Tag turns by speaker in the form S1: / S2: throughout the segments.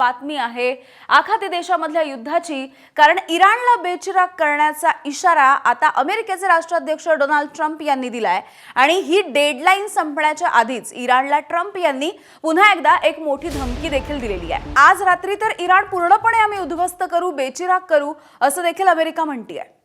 S1: बातमी आहे आखाती देशामधल्या युद्धाची, कारण इराणला बेचिराग करण्याचा इशारा आता अमेरिकेचे राष्ट्राध्यक्ष डोनाल्ड ट्रम्प यांनी दिलाय आणि ही डेडलाईन संपण्याच्या आधीच इराणला ट्रम्प यांनी पुन्हा एकदा एक मोठी धमकी देखील दिलेली आहे। आज रात्री तर इराण पूर्णपणे आम्ही उद्ध्वस्त करू, बेचिराग करू असं देखील अमेरिका म्हणते आहे।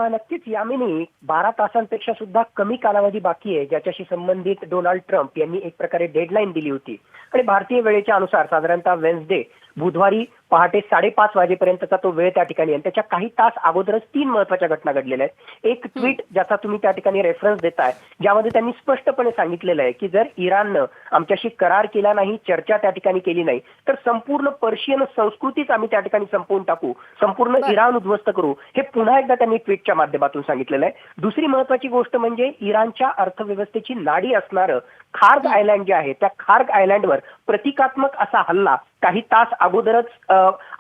S2: नक्कीच यामिनी 12 तासांपेक्षा सुद्धा कमी कालावधी बाकी आहे ज्याच्याशी संबंधित डोनाल्ड ट्रम्प यांनी एक प्रकारे डेडलाईन दिली होती आणि भारतीय वेळेच्या अनुसार साधारणतः वेन्सडे बुधवारी पहाटे 5:30 वाजेपर्यंतचा तो वेळ त्या ठिकाणी आणि त्याच्या काही तास अगोदरच 3 महत्त्वाच्या घटना घडलेल्या आहेत। एक ट्विट ज्याचा तुम्ही त्या ठिकाणी रेफरन्स देताय, ज्यामध्ये त्यांनी स्पष्टपणे सांगितलेलं आहे की जर इराणनं आमच्याशी करार केला नाही, चर्चा त्या ठिकाणी केली नाही, तर संपूर्ण पर्शियन संस्कृतीच आम्ही त्या ठिकाणी संपवून टाकू, संपूर्ण इराण उद्ध्वस्त करू, हे पुन्हा एकदा त्यांनी ट्विटच्या माध्यमातून सांगितलेलं आहे। दुसरी महत्त्वाची गोष्ट म्हणजे इराणच्या अर्थव्यवस्थेची नाडी असणारं खार्ग आयलँड जे आहे, त्या खार्ग आयलँडवर प्रतिकात्मक असा हल्ला काही तास अगोदरच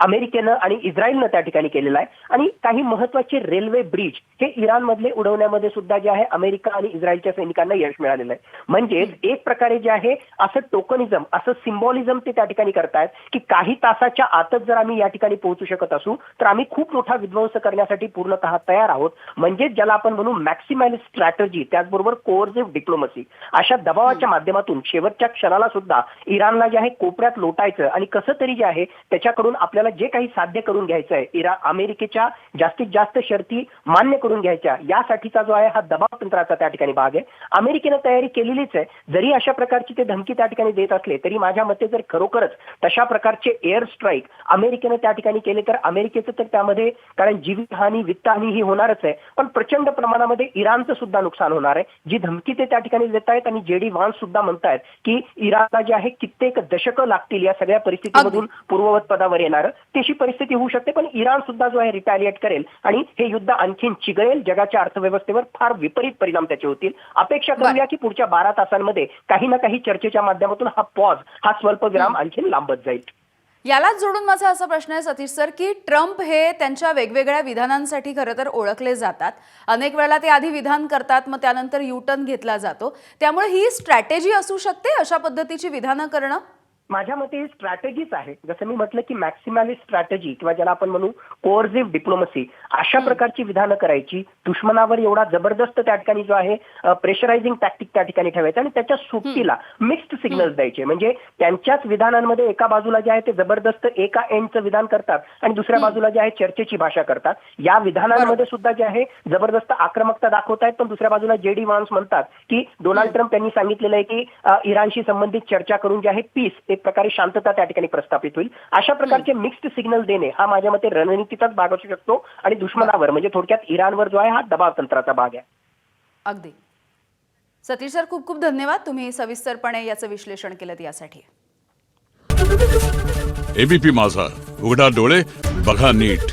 S2: अमेरिकेनं आणि इस्रायलनं त्या ठिकाणी केलेला आहे आणि काही महत्त्वाचे रेल्वे ब्रिज हे इराणमधले उडवण्यामध्ये सुद्धा जे आहे अमेरिका आणि इस्रायलच्या सैनिकांना यश मिळालेलं आहे। म्हणजेच एक प्रकारे जे आहे असं टोकनिझम, असं सिम्बॉलिझम ते त्या ठिकाणी करतायत की काही तासाच्या आतच जर आम्ही या ठिकाणी पोहोचू शकत असू तर आम्ही खूप मोठा विध्वंस करण्यासाठी पूर्णतः तयार आहोत। म्हणजेच ज्याला आपण म्हणू मॅक्सिमॅलिस्ट स्ट्रॅटेजी, त्याचबरोबर कोअर्सिव्ह डिप्लोमसी, अशा दबावाच्या माध्यमातून शेवटच्या क्षणाला सुद्धा इराणला जे आहे कोपऱ्यात लोटायचं आणि कसं तरी जे आहे त्याच्याकडून आपल्याला जे काही साध्य करून घ्यायचं आहे, अमेरिकेच्या जास्तीत जास्त शर्ती मान्य करून घ्यायच्या, यासाठीचा जो आहे हा दबाव तंत्राचा त्या ठिकाणी भाग आहे। अमेरिकेनं तयारी केलेलीच आहे। जरी अशा प्रकारची ते धमकी त्या ठिकाणी देत असले तरी माझ्या मते जर खरोखरच तशा प्रकारचे एअर स्ट्राईक अमेरिकेनं त्या ठिकाणी केले तर अमेरिकेचं तर त्यामध्ये, कारण जीवितहानी वित्तहानी ही होणारच आहे, पण प्रचंड प्रमाणामध्ये इराणचं सुद्धा नुकसान होणार आहे। जी धमकी ते त्या ठिकाणी देत आहेत आणि जेडी व्हान्स सुद्धा म्हणतायत की इराणला जे आहे कित्येक दशकं लागतील या सगळ्या परिस्थितीमधून पूर्ववत पदावर येणार, तशी परिस्थिती होऊ शकते, पण इराण सुद्धा जो आहे रिटॅलिएट करेल आणि हे युद्ध आणखीन चिघळेल, जगाच्या अर्थव्यवस्थेवर फार विपरीत परिणाम त्याचे होतील। अपेक्षा करूया की पुढच्या 12 तासांमध्ये काही ना काही चर्चेच्या माध्यमातून हा पॉज, हा स्वल्पविराम आणखीन लांबत जाईल।
S1: यालाच जोडून माझा असा प्रश्न आहे सतीश सर की ट्रम्प हे त्यांच्या वेगवेगळ्या विधानांसाठी खरं तर ओळखले जातात। अनेक वेळा ते आधी विधान करतात, मग त्यानंतर युटर्न घेतला जातो, त्यामुळे ही स्ट्रॅटेजी असू शकते अशा पद्धतीची विधानं करणं?
S2: माझ्या मते ही स्ट्रॅटेजीच आहे। जसं मी म्हटलं की मॅक्सिमॅलिस्ट स्ट्रॅटेजी किंवा ज्याला आपण म्हणू कोअर्सिव्ह डिप्लोमसी, अशा प्रकारची विधानं करायची, दुश्मनावर एवढा जबरदस्त त्या ठिकाणी जो आहे प्रेशरायझिंग टॅक्टिक त्या ठिकाणी ठेवायचं आणि त्याच्या सोबतीला मिक्स्ड सिग्नल्स द्यायचे। म्हणजे त्यांच्याच विधानांमध्ये एका बाजूला जे आहे ते जबरदस्त एका एंडचं विधान करतात आणि दुसऱ्या बाजूला जे आहे चर्चेची भाषा करतात। या विधानांमध्ये सुद्धा जे आहे जबरदस्त आक्रमकता दाखवतायत, पण दुसऱ्या बाजूला जेडी व्हान्स म्हणतात की डोनाल्ड ट्रम्प यांनी सांगितलेलं आहे की इराणशी संबंधित चर्चा करून जे आहे पीस, एक प्रकारे शांतता त्या ठिकाणी प्रस्थापित होईल। अशा प्रकारचे मिक्स्ड सिग्नल देणे हा माझ्या मते रणनीतीचाच भाग असू शकतो आणि दुश्मनावर म्हणजे थोडक्यात इराणवर जो आहे हा दबाव तंत्राचा भाग आहे।
S1: अगदी सतीश सर, खूप खूप धन्यवाद, तुम्ही सविस्तरपणे याचं विश्लेषण केलं यासाठी।
S3: एबीपी माझा, उघडा डोळे बघा नीट।